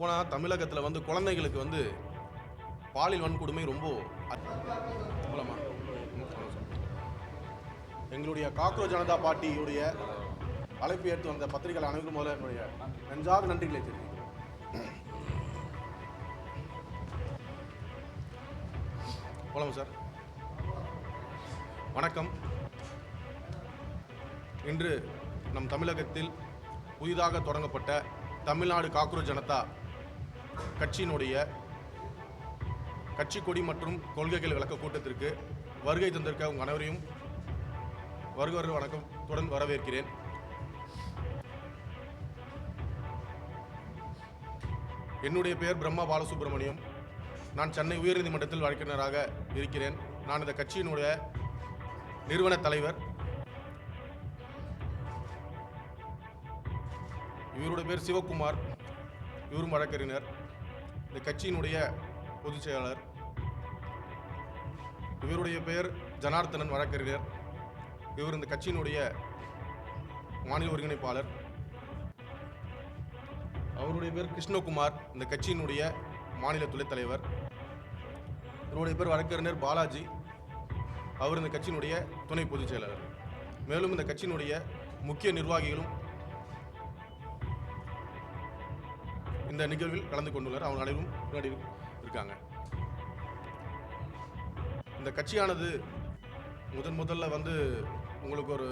போனால் தமிழகத்தில் வந்து குழந்தைகளுக்கு வந்து பாலியல் வன்கொடுமை ரொம்ப மூலமா எங்களுடைய காக்ரோச் ஜனதா பார்ட்டியுடைய அழைப்பு ஏற்று வந்த பத்திரிகை அனைவரும் முதல்ல என்னுடைய நெஞ்சார்ந்த நன்றிகளை தெரிவிக்கிறேன். போலாமா சார்? வணக்கம். இன்று நம் தமிழகத்தில் புதிதாக தொடங்கப்பட்ட தமிழ்நாடு காக்ரோச் ஜனதா கட்சியினுடைய கட்சி கொடி மற்றும் கொள்கைகள் விளக்க கூட்டத்திற்கு வருகை தந்திருக்க உங்கள் அனைவரையும் வருக வணக்கத்துடன் வரவேற்கிறேன். என்னுடைய பெயர் பிரம்மா பாலசுப்ரமணியம். நான் சென்னை உயர்நீதிமன்றத்தில் வழக்கறிஞராக இருக்கிறேன். நான் இந்த கட்சியினுடைய நிறுவன தலைவர். இவருடைய பேர் சிவகுமார், இவரும் வழக்கறிஞர். இந்த கட்சியினுடைய பொதுச் செயலாளர். இவருடைய பெயர் ஜனார்த்தனன், வழக்கறிஞர். இவர் இந்த கட்சியினுடைய மாநில ஒருங்கிணைப்பாளர். அவருடைய பேர் கிருஷ்ணகுமார், இந்த கட்சியினுடைய மாநில துணைத் தலைவர். இவருடைய பேர் வழக்கறிஞர் பாலாஜி, அவர் இந்த கட்சியினுடைய துணை பொதுச் செயலாளர். மேலும் இந்த கட்சியினுடைய முக்கிய நிர்வாகிகளும் இந்த நிகழ்வில் கலந்து கொண்டுள்ளார். அவங்க அனைவரும் முன்னாடி இருக்காங்க. இந்த கட்சியானது முதல்ல வந்து உங்களுக்கு ஒரு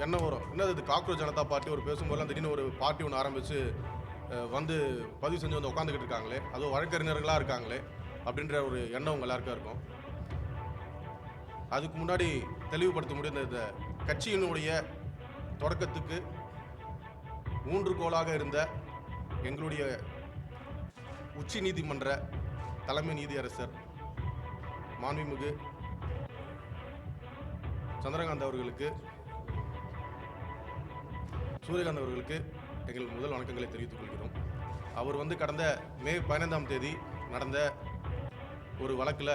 எண்ணம் வரும், என்னது இது காக்ரோச் ஜனதா பார்ட்டி ஒரு பேசும்போது திடீர்னு ஒரு பார்ட்டி ஒன்று ஆரம்பித்து வந்து பதிவு செஞ்சு வந்து உட்காந்துக்கிட்டு இருக்காங்களே, அதுவும் வழக்கறிஞர்களாக இருக்காங்களே அப்படின்ற ஒரு எண்ணம் உங்கள் எல்லாருக்கும் இருக்கும். அதுக்கு முன்னாடி தெளிவுபடுத்த முடியும், இந்த கட்சியினுடைய தொடக்கத்துக்கு ஊன்றுகோலாக இருந்த எங்களுடைய உச்ச நீதிமன்ற தலைமை நீதியரசர் மாண்புமிகு சந்திரகாந்த் அவர்களுக்கு, சூரியகாந்த் அவர்களுக்கு எங்கள் முதல் வணக்கங்களை தெரிவித்துக் கொள்கிறோம். அவர் வந்து கடந்த மே 15ஆம் தேதி நடந்த ஒரு வழக்கில்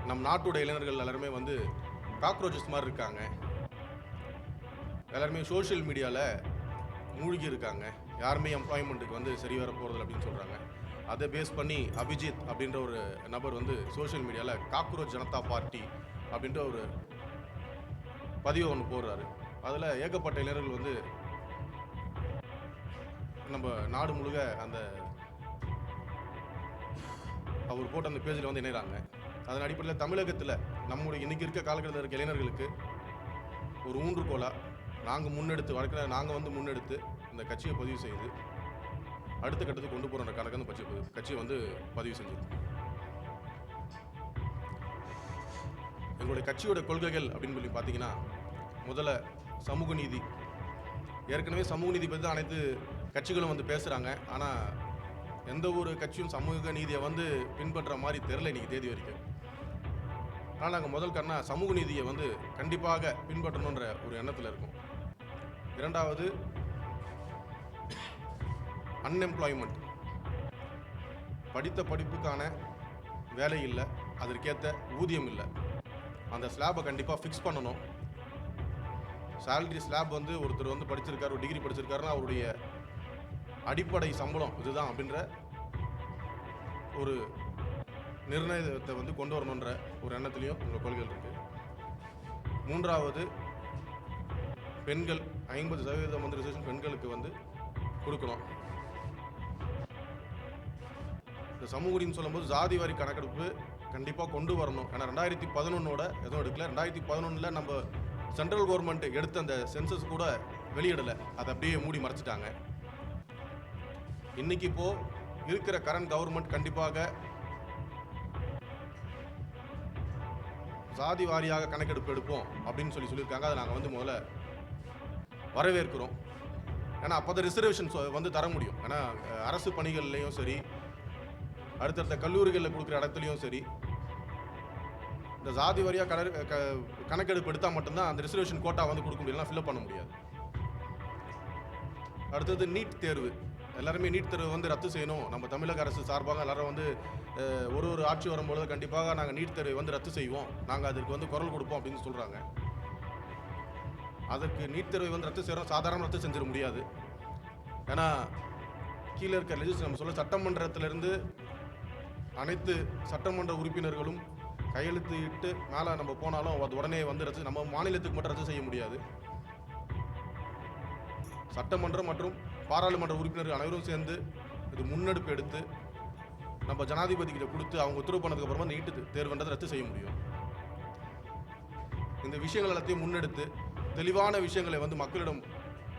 நம் நாட்டுடைய இளைஞர்கள் எல்லாருமே வந்து காக்ரோச்சஸ் மாதிரி இருக்காங்க, எல்லாருமே சோஷியல் மீடியாவில் மூழ்கி இருக்காங்க, யாருமே எம்ப்ளாய்மெண்ட்டுக்கு வந்து சரி வர போகிறதில்ல அப்படின்னு சொல்கிறாங்க. அதை பேஸ் பண்ணி அபிஜித் அப்படின்ற ஒரு நபர் வந்து சோஷியல் மீடியாவில் காக்ரோச் ஜனதா பார்ட்டி அப்படின்ற ஒரு பதிவை ஒன்று போடுறாரு. அதில் ஏகப்பட்ட இளைஞர்கள் வந்து நம்ம நாடு முழுக்க அந்த அவர் போட்ட அந்த பேஜில் வந்து இணைகிறாங்க. அதன் அடிப்படையில் தமிழகத்தில் நம்முடைய இன்றைக்கி இருக்க காலகட்டத்தில் இருக்க இளைஞர்களுக்கு ஒரு ஊன்றுகோலாக நாங்கள் முன்னெடுத்து இந்த கட்சியை பதிவு செய்து அடுத்த கட்டத்துக்கு கொண்டு போகிற கணக்கு அந்த கட்சியை வந்து பதிவு செஞ்சது. எங்களுடைய கட்சியோட கொள்கைகள் அப்படின்னு சொல்லி பார்த்தீங்கன்னா, முதல்ல சமூக நீதி. ஏற்கனவே சமூக நீதி பற்றி தான் அனைத்து கட்சிகளும் வந்து பேசுகிறாங்க. ஆனால் எந்த ஒரு கட்சியும் சமூக நீதியை வந்து பின்பற்ற மாதிரி தெரில இன்றைக்கி தேதி வரைக்கும். ஆனால் நாங்கள் முதல் சமூக நீதியை வந்து கண்டிப்பாக பின்பற்றணுன்ற ஒரு எண்ணத்தில் இருக்கும். இரண்டாவது அன்எம்ப்ளாய்மெண்ட். படித்த படிப்புக்கான வேலை இல்லை, அதற்கேற்ற ஊதியம் இல்லை. அந்த ஸ்லாபை கண்டிப்பாக ஃபிக்ஸ் பண்ணணும். சேலரி ஸ்லாப் வந்து ஒருத்தர் வந்து படிச்சிருக்காரு, ஒரு டிகிரி படிச்சிருக்காருன்னா அவருடைய அடிப்படை சம்பளம் இதுதான் அப்படின்ற ஒரு நிர்ணயத்தை வந்து கொண்டு வரணுன்ற ஒரு எண்ணத்துலேயும் உங்கள் கொள்கைகள் இருக்குது. மூன்றாவது பெண்கள் 50% வந்து ரிசர்வேஷன் பெண்களுக்கு வந்து கொடுக்கணும். இந்த சமூக நீதினு சொல்லும்போது ஜாதி வாரி கணக்கெடுப்பு கண்டிப்பாக கொண்டு வரணும். ஏன்னா 2011 எதுவும் எடுக்கல. 2011 நம்ம சென்ட்ரல் கவர்மெண்ட் எடுத்த அந்த சென்சஸ் கூட வெளியிடலை, அதை அப்படியே மூடி மறைச்சிட்டாங்க. இன்னைக்கு இப்போது இருக்கிற கரண்ட் கவர்மெண்ட் கண்டிப்பாக ஜாதி வாரியாக கணக்கெடுப்பு எடுப்போம் அப்படின்னு சொல்லியிருக்காங்க. அதை நாங்கள் வந்து முதல்ல வரவேற்கிறோம். ஏன்னா அப்போ தான் ரிசர்வேஷன் வந்து தர முடியும். ஏன்னா அரசு பணிகள்லையும் சரி, அடுத்தடுத்த கல்லூரிகளில் கொடுக்குற இடத்துலையும் சரி, இந்த ஜாதி வாரியாக கணக்கெடுப்பு எடுத்தால் மட்டும்தான் அந்த ரிசர்வேஷன் கோட்டா வந்து கொடுக்க முடியலாம், ஃபில்அப் பண்ண முடியாது. அடுத்தது நீட் தேர்வு. எல்லாருமே நீட் தேர்வு வந்து ரத்து செய்யணும். நம்ம தமிழக அரசு சார்பாக எல்லாரும் வந்து ஒரு ஆட்சி வரும்பொழுது கண்டிப்பாக நாங்கள் நீட் தேர்வை வந்து ரத்து செய்வோம், நாங்கள் அதற்கு வந்து குரல் கொடுப்போம் அப்படின்னு சொல்கிறாங்க. அதற்கு நீட் தேர்வை வந்து ரத்து செய்கிறோம், சாதாரண ரத்து செஞ்சிட முடியாது. ஏன்னா கீழே இருக்க நம்ம சொல்ல சட்டமன்றத்திலிருந்து அனைத்து சட்டமன்ற உறுப்பினர்களும் கையெழுத்து இட்டு மேலே நம்ம போனாலும் அது உடனே வந்து ரத்து, நம்ம மாநிலத்துக்கு மட்டும் ரத்து செய்ய முடியாது. சட்டமன்றம் மற்றும் பாராளுமன்ற உறுப்பினர்கள் அனைவரும் சேர்ந்து இது முன்னெடுப்பு எடுத்து நம்ம ஜனாதிபதி கிட்ட கொடுத்து அவங்க உத்தரவு பண்ணதுக்கு அப்புறமா நீட்டு தேர்வுன்றதை ரத்து செய்ய முடியும். இந்த விஷயங்கள் எல்லாத்தையும் முன்னெடுத்து தெளிவான விஷயங்களை வந்து மக்களிடம்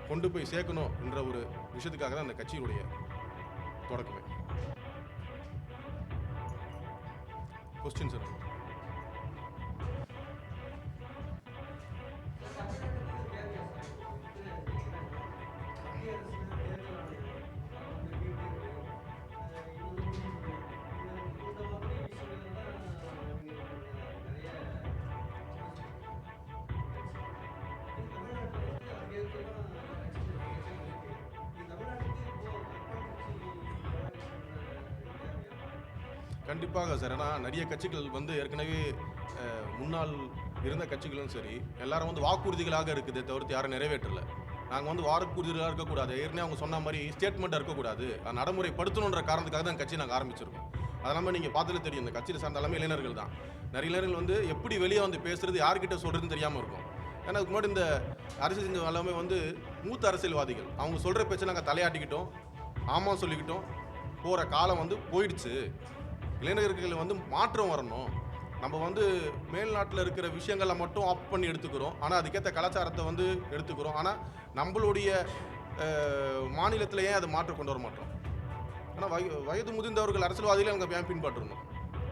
கொண்டு போய் சேர்க்கணும் என்ற ஒரு விஷயத்துக்காக தான் அந்த கட்சியினுடைய தொடக்கமே. Question sir. கண்டிப்பாக சார். ஏன்னா நிறைய கட்சிகள் வந்து ஏற்கனவே முன்னாள் இருந்த கட்சிகளும் சரி எல்லாரும் வந்து வாக்குறுதிகளாக இருக்குதே தவிர்த்து யாரும் நிறைவேற்றலை. நாங்கள் வந்து வாக்குறுதிகளாக இருக்கக்கூடாது, ஏற்கனவே அவங்க சொன்ன மாதிரி ஸ்டேட்மெண்ட்டாக இருக்கக்கூடாது, நடைமுறைப்படுத்தணுன்ற காரணத்துக்காக தான் கட்சி நாங்கள் ஆரம்பிச்சிருக்கோம். அதெல்லாமல் நீங்கள் பார்த்தாலே தெரியும், இந்த கட்சியில் சார்ந்த எல்லாமே இளைஞர்கள் தான். நிறைய இளைஞர்கள் வந்து எப்படி வெளியே வந்து பேசுறது யார்கிட்ட சொல்கிறதுன்னு தெரியாமல் இருக்கும். ஏன்னா அதுக்கு முன்னாடி இந்த அரசியல் செஞ்ச எல்லாமே வந்து மூத்த அரசியல்வாதிகள் அவங்க சொல்கிற பேச்சை நாங்கள் தலையாட்டிக்கிட்டோம், ஆமாம் சொல்லிக்கிட்டோம் போகிற காலம் வந்து போயிடுச்சு. இளைஞர்கள் வந்து மாற்றம் வரணும். நம்ம வந்து மேல்நாட்டில் இருக்கிற விஷயங்களை மட்டும் ஆப் பண்ணி எடுத்துக்கிறோம், ஆனால் அதுக்கேற்ற கலாச்சாரத்தை வந்து எடுத்துக்கிறோம். ஆனால் நம்மளுடைய மாநிலத்தில் ஏன் அதை மாற்றம் கொண்டு வர மாட்டோம்? ஆனால் வயது முதிர்ந்தவர்கள் அரசியல்வாதிகளை நம்ம ஏன் பின்பற்றணும்?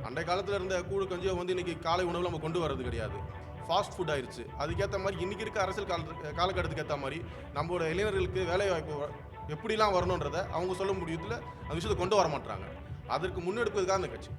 அன்றைய காலத்தில் இருந்த கூழ் கஞ்சியை வந்து இன்றைக்கி காலை உணவில் நம்ம கொண்டு வர்றது கிடையாது, ஃபாஸ்ட் ஃபுட் ஆயிடுச்சு. அதுக்கேற்ற மாதிரி இன்றைக்கி இருக்க அரசியல் காலகட்டத்துக்கு ஏற்ற மாதிரி நம்மளோட இளைஞர்களுக்கு வேலை வாய்ப்பு எப்படிலாம் வரணுன்றதை அவங்க சொல்ல முடியல, அந்த விஷயத்தை கொண்டு வர மாட்டாங்க. அதற்கு முன்னெடுப்பதுக்காக அந்த கட்சி.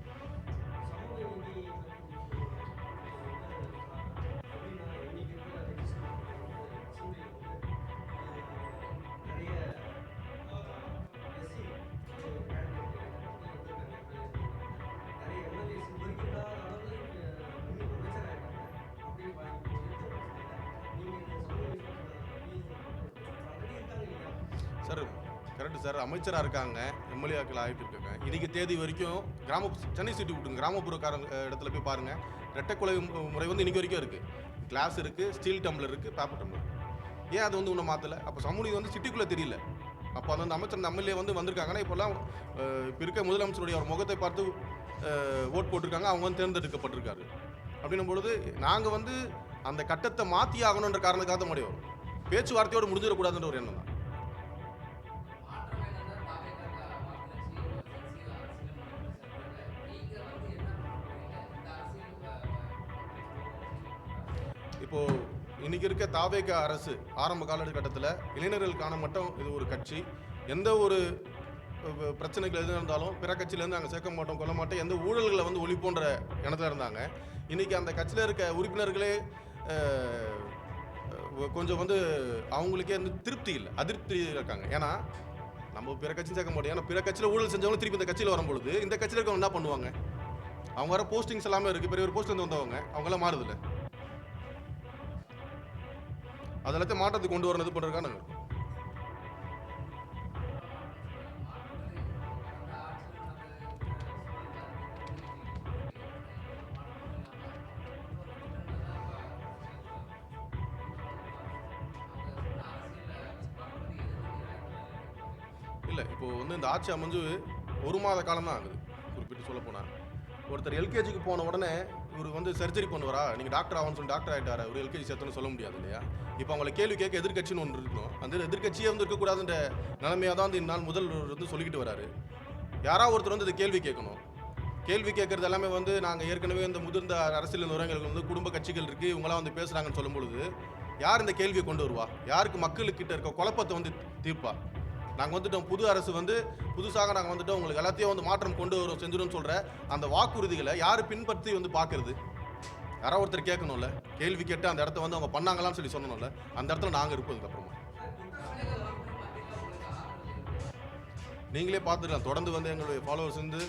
சார் கரெக்டு சார், அமைச்சராக இருக்காங்க, எம்எல்ஏக்கள் ஆகிட்டு இருக்காங்க. இன்றைக்கி தேதி வரைக்கும் சென்னை சிட்டி விட்டுங்க, கிராமப்புறக்காரங்க இடத்துல போய் பாருங்கள், ரெட்டைக்குலை முறை வந்து இன்றைக்கி வரைக்கும் இருக்குது. கிளாஸ் இருக்குது, ஸ்டீல் டம்ளர் இருக்குது, பேப்பர் டம்ளர். ஏன் அது வந்து இன்னும் மாற்றலை? அப்போ சமூகம் வந்து சிட்டிக்குள்ளே தெரியல. அப்போ அந்த அமைச்சர் அந்த எம்எல்ஏ வந்து வந்திருக்காங்கன்னா இப்போல்லாம் இப்போ இருக்க முதலமைச்சருடைய ஒரு முகத்தை பார்த்து ஓட் போட்டிருக்காங்க, அவங்க வந்து தேர்ந்தெடுக்கப்பட்டிருக்காரு. அப்படின்னும் பொழுது நாங்கள் வந்து அந்த கட்டத்தை மாற்றி ஆகணுன்ற காரணத்துக்காக தான் முடியும், பேச்சுவார்த்தையோடு முடிஞ்சிடக்கூடாதுன்ற ஒரு எண்ணம் தான். இப்போது இன்றைக்கி இருக்க தாவேக அரசு ஆரம்ப காலகட்டத்தில் இளைஞர்களுக்கான மட்டும் இது ஒரு கட்சி. எந்த ஒரு பிரச்சனைகள் எது இருந்தாலும் பிற கட்சியிலேருந்து நாங்கள் சேர்க்க மாட்டோம், கொள்ள மாட்டோம், எந்த ஊழல்களை வந்து ஒழிப்போன்ற எண்ணத்தில் இருந்தாங்க. இன்றைக்கி அந்த கட்சியில் இருக்க உறுப்பினர்களே கொஞ்சம் வந்து அவங்களுக்கே வந்து திருப்தி இல்லை, அதிருப்தி இருக்காங்க. ஏன்னா நம்ம பிற கட்சி சேர்க்க மாட்டோம். ஏன்னா பிற கட்சியில் ஊழல் செஞ்சவங்க திருப்பி இந்த கட்சியில் வரும்பொழுது இந்த கட்சியில் இருக்கவங்க என்ன பண்ணுவாங்க? அவங்க வர போஸ்டிங்ஸ் எல்லாமே இருக்குது, பெரிய ஒரு போஸ்ட்லேருந்து வந்தவங்க அவங்களாம் மாறுதில்லை. அதெல்லாத்தையும் மாற்றத்தை கொண்டு வரது பண்ணுறதுக்காக நாங்கள் இருக்கோம். இல்லை இப்போது வந்து இந்த ஆட்சி அமைஞ்சு 1 மாத காலம் தான் ஆகுது. குறிப்பிட்டு சொல்ல போனால் ஒருத்தர் எல்கேஜிக்கு போன உடனே இவர் வந்து சர்ஜரி பண்ணுவாரா, நீங்கள் டாக்டர் ஆகணும்னு சொல்லி டாக்டர் ஆகிட்டாரா, ஒரு எல்கேஜி சேர்த்துன்னு சொல்ல முடியாது இல்லையா? இப்போ அவங்களை கேள்வி கேட்க எதிர்கட்சின்னு ஒன்று இருக்கணும். அந்த எதிர்கட்சியே வந்து இருக்கக்கூடாதுன்ற நிலைமையாக தான் வந்து இந்நாள் முதல்வர் வந்து சொல்லிக்கிட்டு வராரு. யாராவது ஒருத்தர் வந்து இந்த கேள்வி கேட்கணும். கேள்வி கேட்குறது எல்லாமே வந்து நாங்கள் ஏற்கனவே இந்த முதிர்ந்த அரசியல் நுரைகள் வந்து குடும்ப கட்சிகள் இருக்குது, இவங்களாம் வந்து பேசுகிறாங்கன்னு சொல்லும்பொழுது யார் இந்த கேள்வியை கொண்டு வருவா? யாருக்கு மக்களுக்கிட்ட இருக்க குழப்பத்தை வந்து தீர்ப்பா? நாங்கள் வந்துட்டோம், புது அரசு வந்து புதுசாக நாங்கள் வந்துட்டோம், உங்களுக்கு எல்லாத்தையும் வந்து மாற்றம் கொண்டு வரும் செஞ்சிடும் சொல்கிற அந்த வாக்குறுதிகளை யார் பின்பற்றி வந்து பார்க்கறது? யாராவது ஒருத்தர் கேட்கணும்ல, கேள்வி கேட்டு அந்த இடத்த வந்து அவங்க பண்ணாங்களான்னு சொல்லி சொன்னோம்ல, அந்த இடத்துல நாங்கள் இருப்பதுக்கு அப்புறமா நீங்களே பார்த்துக்கலாம். தொடர்ந்து வந்து எங்களுடைய ஃபாலோவர்ஸ் வந்து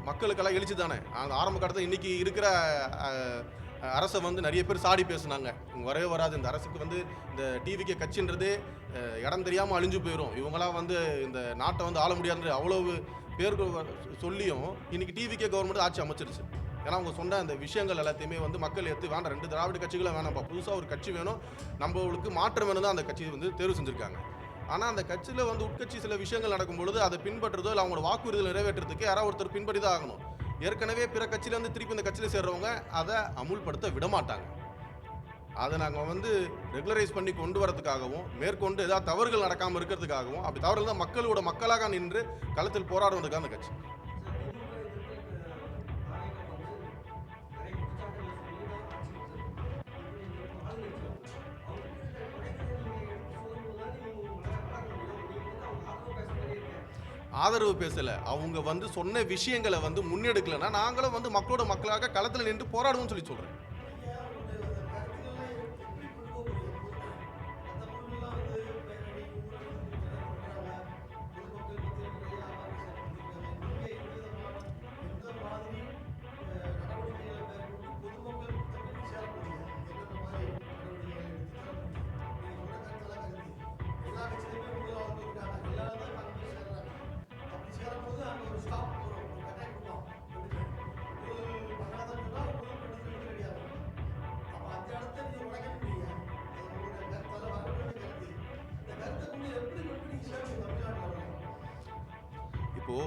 மக்களுக்கெல்லாம் எழுச்சி தானே. அந்த ஆரம்ப கட்டத்தில் இன்றைக்கி இருக்கிற அரசை வந்து நிறைய பேர் சாடி பேசுனாங்க. இங்கே வரவே வராது, இந்த அரசுக்கு வந்து இந்த டிவிகே கட்சின்றதே இடம் தெரியாமல் அழிஞ்சு போயிடும், இவங்களாம் வந்து இந்த நாட்டை வந்து ஆள முடியாது அவ்வளவு பேர்கள் சொல்லியும் இன்னைக்கு டிவிகே கவர்மெண்ட் ஆட்சி அமைச்சிருச்சு. ஏன்னா அவங்க சொன்ன அந்த விஷயங்கள் எல்லாத்தையுமே வந்து மக்கள் எடுத்து வேண்டாம், 2 திராவிட கட்சிகளும் வேணாம்ப்பா, புதுசாக ஒரு கட்சி வேணும், நம்மளுக்கு மாற்றம் வேணும் தான் அந்த கட்சியை வந்து தேர்வு செஞ்சுருக்காங்க. ஆனால் அந்த கட்சியில் வந்து உட்கட்சி சில விஷயங்கள் நடக்கும் பொழுது அதை பின்பற்றுறதோ இல்லை அவங்களோட வாக்குறுதிகள் நிறைவேற்றுறதுக்கு யாராவது ஒருத்தர் பின்பற்றி தான் ஆகணும். ஏற்கனவே பிற கட்சியிலேருந்து திருப்பி இந்த கட்சியில் சேர்றவங்க அதை அமுல்படுத்த விட மாட்டாங்க. அதை நாங்கள் வந்து ரெகுலரைஸ் பண்ணி கொண்டு வரதுக்காகவும் மேற்கொண்டு ஏதாவது தவறுகள் நடக்காமல் இருக்கிறதுக்காகவும், அப்படி தவறுகள் தான் மக்களோட மக்களாக நின்று களத்தில் போராடுவதற்காக அந்த கட்சி. ஆதரவு பேசலை, அவங்க வந்து சொன்ன விஷயங்களை வந்து முன்னெடுக்கலைன்னா நாங்களும் வந்து மக்களோட மக்களாக களத்தில் நின்று போராடுவோம்னு சொல்லி சொல்கிறேன். இப்போ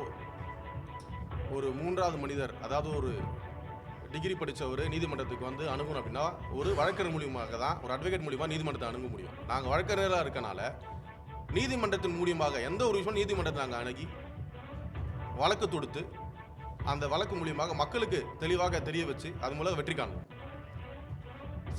ஒரு 3வது மனிதர், அதாவது ஒரு டிகிரி படித்தவர் நீதிமன்றத்துக்கு வந்து அணுகணும் அப்படின்னா ஒரு வழக்கறிஞர் மூலியமாக தான், ஒரு அட்வொகேட் மூலியமாக நீதிமன்றத்தை அணுக முடியும். நாங்கள் வழக்கறிஞராக இருக்கனால நீதிமன்றத்தின் மூலியமாக எந்த ஒரு விஷயம் நீதிமன்றத்தை நாங்கள் அணுகி வழக்கு தொடுத்து அந்த வழக்கு மூலியமாக மக்களுக்கு தெளிவாக தெரிய வச்சு அது மூலம் வெற்றி காணும்.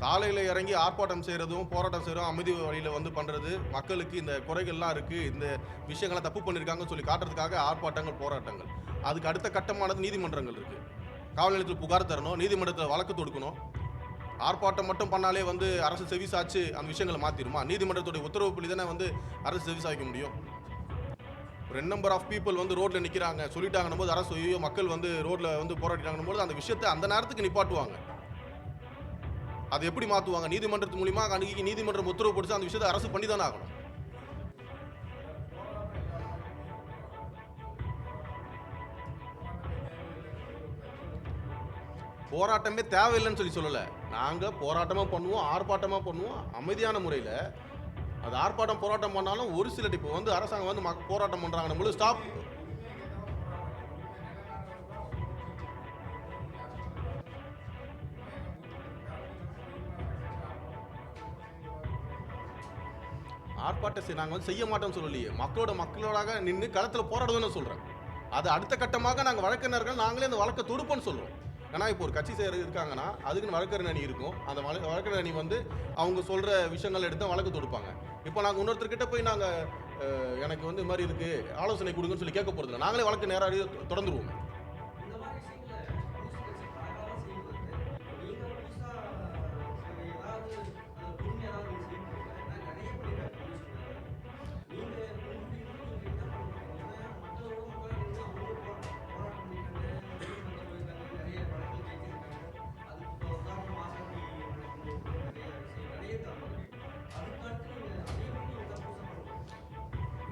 சாலையில் இறங்கி ஆர்ப்பாட்டம் செய்கிறதும் போராட்டம் செய்கிறதும் அமைதி வழியில் வந்து பண்ணுறது, மக்களுக்கு இந்த குறைகள்லாம் இருக்குது, இந்த விஷயங்கள்லாம் தப்பு பண்ணியிருக்காங்கன்னு சொல்லி காட்டுறதுக்காக ஆர்ப்பாட்டங்கள் போராட்டங்கள். அதுக்கு அடுத்த கட்டமானது நீதிமன்றங்கள் இருக்குது. காவல் நிலையத்தில் புகார் தரணும், நீதிமன்றத்தில் வழக்கு தொடுக்கணும். ஆர்ப்பாட்டம் மட்டும் பண்ணாலே வந்து அரசு செவி சாய்ச்சு அந்த விஷயங்களை மாற்றிடுமா? நீதிமன்றத்துடைய உத்தரவுப்படி தானே வந்து அரசு செவி சாய்க்க முடியும். ஒரு நம்பர் ஆஃப் பீப்புள் வந்து ரோட்டில் நிற்கிறாங்க சொல்லிட்டாங்கன்னும் போது அரசு ஐயோ மக்கள் வந்து ரோட்டில் வந்து போராடிட்டாங்கன்னும் போது அந்த விஷயத்தை அந்த நேரத்துக்கு நிப்பாட்டுவாங்க. அதை எப்படி மாற்றுவாங்க? நீதிமன்றத்து மூலிமா அணுகி நீதிமன்றம் உத்தரவு போட்டு அந்த விஷயத்தை அரசு பண்ணி தானே ஆகணும். போராட்டமே தேவையில்லைன்னு சொல்லி சொல்லலை. நாங்கள் போராட்டமாக பண்ணுவோம், ஆர்ப்பாட்டமாக பண்ணுவோம், அமைதியான முறையில். அது ஆர்ப்பாட்டம் போராட்டம் பண்ணாலும் ஒரு சில இப்போ வந்து அரசாங்கம் வந்து போராட்டம் பண்ணுறாங்க போது ஸ்டாப். ஆர்ப்பாட்டம் நாங்கள் வந்து செய்ய மாட்டோம்னு சொல்லலையே, மக்களோடாக நின்று களத்தில் போராடுவோன்னு சொல்கிறேன். அது அடுத்த கட்டமாக நாங்கள் வழக்கறிஞர்கள் நாங்களே அந்த வழக்கை தொடுப்போன்னு சொல்லுவோம். ஏன்னா இப்போ ஒரு கட்சி இருக்காங்கன்னா அதுக்குன்னு வழக்கறிஞர் அணி இருக்கும். அந்த வழக்கறிஞர் அணி வந்து அவங்க சொல்கிற விஷயங்கள் எடுத்து வழக்கு தொடுப்பாங்க. இப்போ நாங்கள் இன்னொருத்தர்கிட்ட போய் நாங்கள் எனக்கு வந்து இது மாதிரி இருக்குது ஆலோசனை கொடுங்கன்னு சொல்லி கேட்க போகிறதில்ல, நாங்களே வழக்கு நேராக தொடர்ந்துருவோம்.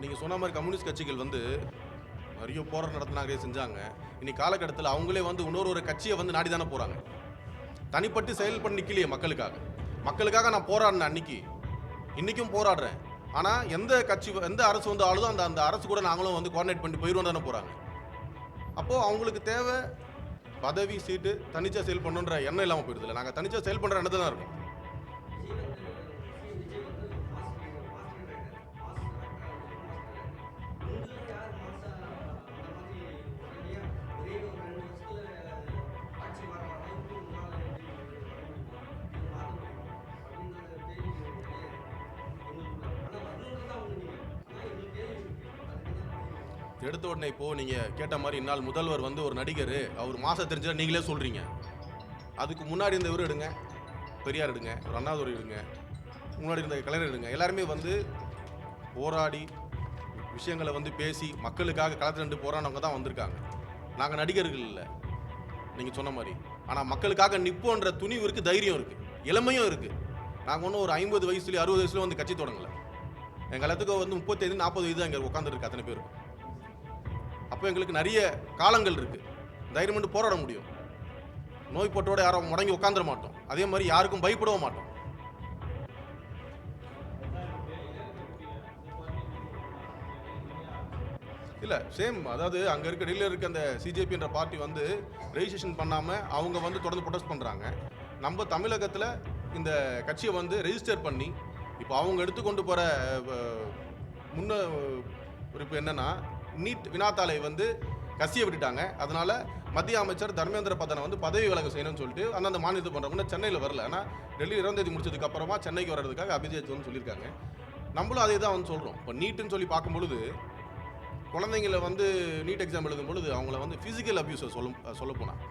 நீங்கள் சொன்ன மாதிரி கம்யூனிஸ்ட் கட்சிகள் வந்து நிறைய போராட்டம் நடத்தினாங்க, செஞ்சாங்க. இன்னைக்கு காலகட்டத்தில் அவங்களே வந்து இன்னொரு கட்சியை வந்து நாடி தானே போகிறாங்க. தனிப்பட்டு செயல்பட நிற்கலையே மக்களுக்காக நான் போராடினேன் அன்னைக்கு, இன்றைக்கும் போராடுறேன். ஆனால் எந்த அரசு வந்து ஆளுதோ அந்த அரசு கூட நாங்களும் வந்து கோஆர்டினேட் பண்ணி போயிடுவோம் தானே போகிறாங்க. அப்போது அவங்களுக்கு தேவை பதவி சீட்டு, தனிச்சா செயல் பண்ணுன்ற எண்ணம் இல்லாமல் போயிடுதில்லை. நாங்கள் தனிச்சா செயல் பண்ணுற எண்ணத்தை தான் இருக்கோம். எடுத்த உடனே இப்போது நீங்கள் கேட்ட மாதிரி இந்நாள் முதல்வர் வந்து ஒரு நடிகர், அவர் மாதம் தெரிஞ்சா நீங்களே சொல்கிறீங்க. அதுக்கு முன்னாடி இருந்த இவர் எடுங்க, பெரியார் எடுங்க, ஒரு அண்ணாதுரை எடுங்க, முன்னாடி இருந்த கலைஞர் எடுங்க, எல்லாருமே வந்து போராடி விஷயங்களை வந்து பேசி மக்களுக்காக களத்தில் நின்று போராடினவங்க தான் வந்திருக்காங்க. நாங்கள் நடிகர்கள் இல்லை. நீங்கள் சொன்ன மாதிரி. ஆனால் மக்களுக்காக நிற்போன்ற துணிவு இருக்குது, தைரியம் இருக்குது, இளமையும் இருக்குது. நாங்கள் ஒன்றும் ஒரு 50 வயசுலேயும் 60 வயசுல வந்து கட்சி தொடங்கலை. எங்கள் எல்லாத்துக்கும் வந்து 35 40 வயது தான் இங்கே உட்காந்துருக்கு அத்தனை பேரும். அப்போ எங்களுக்கு நிறைய காலங்கள் இருக்குது, தைரியம் பண்ணி போராட முடியும். நோய் போட்டோட யாரும் முடங்கி உட்காந்துட மாட்டோம். அதே மாதிரி யாருக்கும் பயப்படவும் மாட்டோம். இல்லை சேம், அதாவது அங்கே இருக்க டெல்லியில் இருக்க அந்த சிஜேபின்ற பார்ட்டி வந்து ரெஜிஸ்ட்ரேஷன் பண்ணாமல் அவங்க வந்து தொடர்ந்து ப்ரொடெஸ்ட் பண்ணுறாங்க. நம்ம தமிழகத்தில் இந்த கட்சியை வந்து ரெஜிஸ்டர் பண்ணி இப்போ அவங்க எடுத்துக்கொண்டு போகிற முன்ன இப்போ என்னென்னா நீட் வினாத்தாளை வந்து கசிய விட்டுட்டாங்க. அதனால் மத்திய அமைச்சர் தர்மேந்திர பிரதானை வந்து பதவி விலக செய்யணும்னு சொல்லிட்டு அந்தந்த மாநிலத்தை பண்ணுறவங்க சென்னையில் வரல. ஆனால் டெல்லி 2ஆம் தேதி முடிச்சதுக்கு அப்புறமா சென்னைக்கு வர்றதுக்காக அபிஜித் வந்து சொல்லியிருக்காங்க. நம்மளும் அதே தான் வந்து சொல்கிறோம். இப்போ நீட்டுன்னு சொல்லி பார்க்கும்பொழுது குழந்தைங்களை வந்து நீட் எக்ஸாம் எழுதும் பொழுது அவங்கள வந்து ஃபிசிக்கல் அப்யூஸை சொல்ல போனால்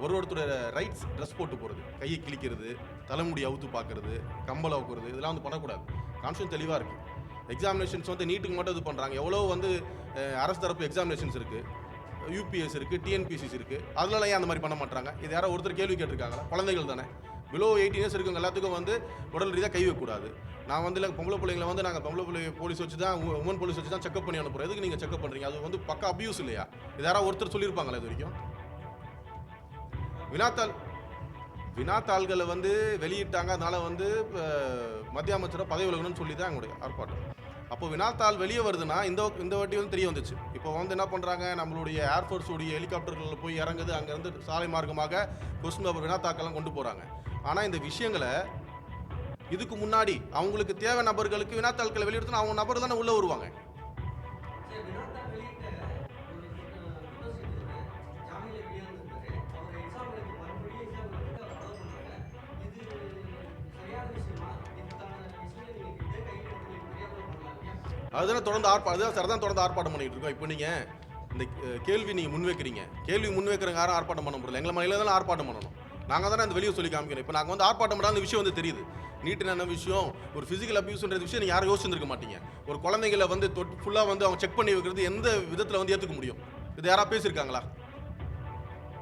ஒருத்தரோட ரைட்ஸ் ட்ரெஸ் போட்டு போகிறது, கையை கிழிக்கிறது, தலைமுடி அவுத்து பார்க்கறது, கம்பளை அவுக்குறது, இதெல்லாம் வந்து பண்ணக்கூடாது. கான்ஸ்டியூஷன் தெளிவாக இருக்குது. எக்ஸாமினேஷன்ஸ் வந்து நீட்டுக்கு மட்டும் இது பண்ணுறாங்க. எவ்வளோ வந்து அரசு தரப்பு எக்ஸாமினேஷன்ஸ் இருக்குது, யூபிஎஸ் இருக்குது, டிஎன்பிசிஸ் இருக்குது. அதனால ஏன் அந்த மாதிரி பண்ண மாட்டாங்க? இது யாரோ ஒருத்தர் கேள்வி கேட்டிருக்காங்களா? குழந்தைகள் தானே. பிலோ 18 இயர்ஸ் இருக்கவங்க எல்லாத்துக்கும் வந்து உடல் ரீதியாக கை வைக்கக்கூடாது. நான் வந்து இல்லை பொம்பளை பிள்ளைங்களை வந்து நாங்கள் பொம்பளை பிள்ளை போலீஸ் வச்சு தான் உமன் போலீஸ் வச்சு தான் செக்அப் பண்ணி அனுப்புகிறோம். எதுக்கு நீங்கள் செக்அப் பண்ணுறீங்க? அது வந்து பக்கா அபியூஸ் இல்லையா? இது யாராவது ஒருத்தர் சொல்லியிருப்பாங்களா இது வரைக்கும்? வினாத்தாள்களை வந்து வெளியிட்டாங்க, அதனால வந்து மத்திய அமைச்சரை பதவி விலகணும்னு சொல்லி தான் எங்களுடைய ஆர்ப்பாட்டம். அப்போ வினாத்தாள் வெளியே வருதுன்னா இந்த வாட்டி வந்து தெரிய வந்துச்சு. இப்போ வந்து என்ன பண்ணுறாங்க, நம்மளுடைய ஏர்ஃபோர்ஸுடைய ஹெலிகாப்டர்களில் போய் இறங்குது, அங்கேருந்து சாலை மார்க்கமாக கொஸ்டின் பேப்பர் வினாத்தாக்கெல்லாம் கொண்டு போகிறாங்க. ஆனால் இந்த விஷயங்களை இதுக்கு முன்னாடி அவங்களுக்கு தேவை நபர்களுக்கு வினாத்தாள்களை வெளியிடுத்துனா அவங்க நபர் தானே உள்ளே வருவாங்க. அதுதான் தொடர்ந்து ஆர்ப்பாட்டம் பண்ணிட்டு இருக்கோம். இப்போ நீங்கள் இந்த கேள்வி நீங்கள் முன்வைக்கிறீங்க, கேள்வி முன்வைக்கிறங்க யாரும் ஆர்ப்பாட்டம் பண்ண முடியல. எங்களை மலையில தான் ஆர்ப்பாட்டம் பண்ணணும். நாங்கள் தானே அந்த வெளியே சொல்லி காமிக்கிறோம். இப்போ நாங்கள் வந்து ஆர்ப்பாட்டம் பண்ணாத அந்த விஷயம் வந்து தெரியுது. நீட்டு என்ன விஷயம், ஒரு ஃபிசிக்கல் அபியூஸ்ன்ற விஷயம் நீங்கள் யாரும் யோசிச்சிருக்க மாட்டீங்க. ஒரு குழந்தைங்களை வந்து ஃபுல்லாக வந்து அவங்க செக் பண்ணி வைக்கிறது எந்த விதத்தில் வந்து ஏற்றுக்க முடியும்? இது யாராவது பேசியிருக்காங்களா?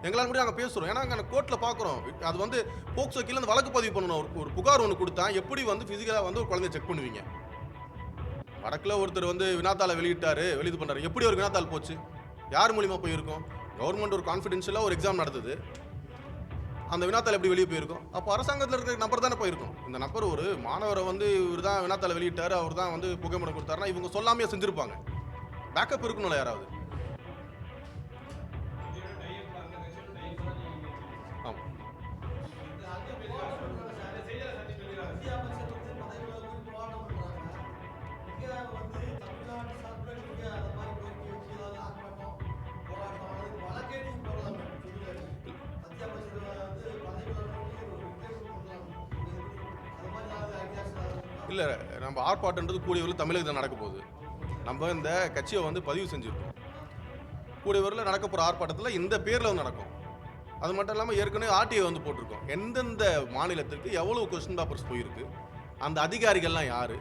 எங்களால் கூட நாங்கள் பேசுகிறோம். ஏன்னா நாங்கள் கோர்ட்டில் பார்க்குறோம். அது வந்து போக்சோ கீழே அந்த வழக்கு பதிவு பண்ணணும். ஒரு புகார் ஒன்று கொடுத்தா எப்படி வந்து ஃபிசிக்கலாக வந்து ஒரு குழந்தைய செக் பண்ணுவீங்க? வடக்கில் ஒருத்தர் வந்து வினாத்தாளை வெளியிட்டு பண்ணுறாரு. எப்படி ஒரு வினாத்தாள் போச்சு? யார் மூலிமா போயிருக்கும்? கவர்மெண்ட் ஒரு கான்ஃபிடென்ஷியலாக ஒரு எக்ஸாம் நடத்துது, அந்த வினாத்தாள் எப்படி வெளியே போயிருக்கும்? அப்போ அரசாங்கத்தில் இருக்கிற நபர் தானே போயிருக்கும். இந்த நபர் ஒரு மாணவரை வந்து இவர் தான் வினாத்தாளை வெளியிட்டார், அவர் தான் வந்து புகைப்படம் கொடுத்தாருன்னா இவங்க சொல்லாமே செஞ்சுருப்பாங்க. பேக்கப் இருக்கணும்ல யாராவது. ஆமாம், இல்லை நம்ம ஆர்ப்பாட்டன்றது கூடியவரில் தமிழகத்தில் நடக்க போகுது. நம்ம இந்த கட்சியை வந்து பதிவு செஞ்சுருக்கோம். கூடியவரில் நடக்க போகிற ஆர்ப்பாட்டத்தில் இந்த பேரில் வந்து நடக்கும். அது மட்டும் இல்லாமல் ஏற்கனவே ஆர்டிஐ வந்து போட்டிருக்கோம். எந்தெந்த மாநிலத்திற்கு எவ்வளோ கொஸ்டின் பேப்பர்ஸ் போயிருக்கு, அந்த அதிகாரிகள்லாம் யார்,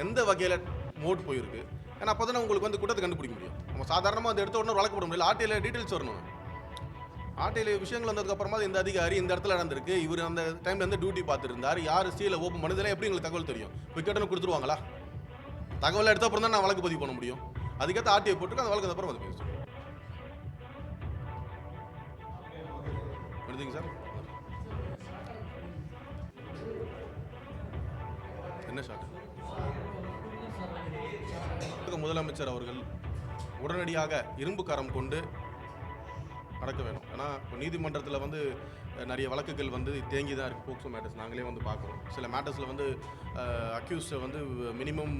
எந்த வகையில் மோட் போயிருக்கு. ஏன்னா அப்போ தானே உங்களுக்கு வந்து குற்றத்தை கண்டுபிடிக்க முடியும். நம்ம சாதாரணமாக அந்த எடுத்த உடனே வழக்கு போட முடியல. ஆர்டிஐயில் டீட்டெயில்ஸ் வரணும். ஆர்டிஐயில் விஷயங்கள் வந்ததுக்கப்புறமா இந்த அதிகாரி இந்த இடத்துல நடந்திருக்கு, இவர் அந்த டைமில் வந்து டியூட்டி பார்த்துருந்தார், யார் சீலை ஓப்பன் பண்ணதெல்லாம் எப்படி எங்களுக்கு தகவல் தெரியும்? விக்கெட்டுன்னு கொடுத்துருவாங்களா? தகவலை எடுத்த அப்புறம் தான் நான் வழக்கு பதிவு பண்ண முடியும். அதுக்கேற்ற ஆர்டிஐ போட்டுருக்கு, அந்த வழக்கு அப்புறம் வந்து பேசுவோம். புரியுதுங்க சார்? என்ன ஷார்ட்? முதலமைச்சர் அவர்கள் உடனடியாக இரும்பு கரம் கொண்டு நடக்க வேணும். ஏன்னா இப்போ நீதிமன்றத்தில் வந்து நிறைய வழக்குகள் வந்து தேங்கி தான் இருக்குது. போக்சோ மேட்டர்ஸ் நாங்களே வந்து பார்க்குறோம். சில மேட்டர்ஸில் வந்து அக்யூஸ்டை வந்து மினிமம்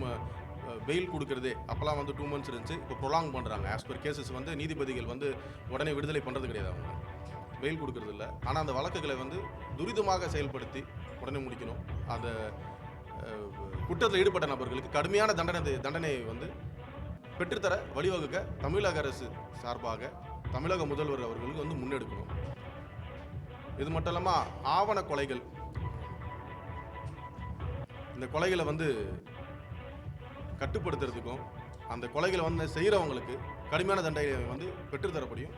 பெயில் கொடுக்குறதே அப்போலாம் வந்து 2 months இருந்துச்சு. இப்போ ப்ரொலாங் பண்ணுறாங்க. ஆஸ் பர் கேசஸ் வந்து நீதிபதிகள் வந்து உடனே விடுதலை பண்ணுறது கிடையாது, அவங்க பெயில் கொடுக்கறது இல்லை. ஆனால் அந்த வழக்குகளை வந்து துரிதமாக செயல்படுத்தி உடனே முடிக்கணும். அந்த குற்றத்தில் ஈடுபட்ட நபர்களுக்கு கடுமையான தண்டனை வந்து பெற்றுத்தர வழிவகுக்க தமிழக அரசு சார்பாக தமிழக முதல்வர் அவர்களுக்கு வந்து முன்னெடுக்கணும். இது மட்டும் இல்லாமல் ஆவண கொலைகள், இந்த கொலைகளை வந்து கட்டுப்படுத்துறதுக்கும் அந்த கொலைகளை வந்து செய்கிறவங்களுக்கு கடுமையான தண்டனை வந்து பெற்றுத்தரப்படியும்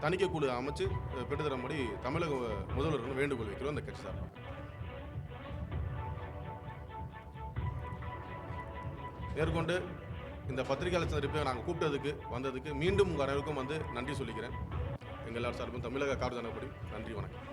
தணிக்கை குழு அமைச்சு பெற்றுத்தரும்படி தமிழக முதல்வர் வேண்டுகோள் வைக்கிறோம் இந்த கட்சி சார்பாக. மேற்கொண்டு இந்த பத்திரிகையாளர் சந்திப்பை நாங்கள் கூப்பிட்டதுக்கு வந்ததுக்கு மீண்டும் உங்கள் அனைவருக்கும் நன்றி சொல்லிக்கிறேன். எங்கள் எல்லாரும் சார்பும் தமிழக காவல் நன்றி, வணக்கம்.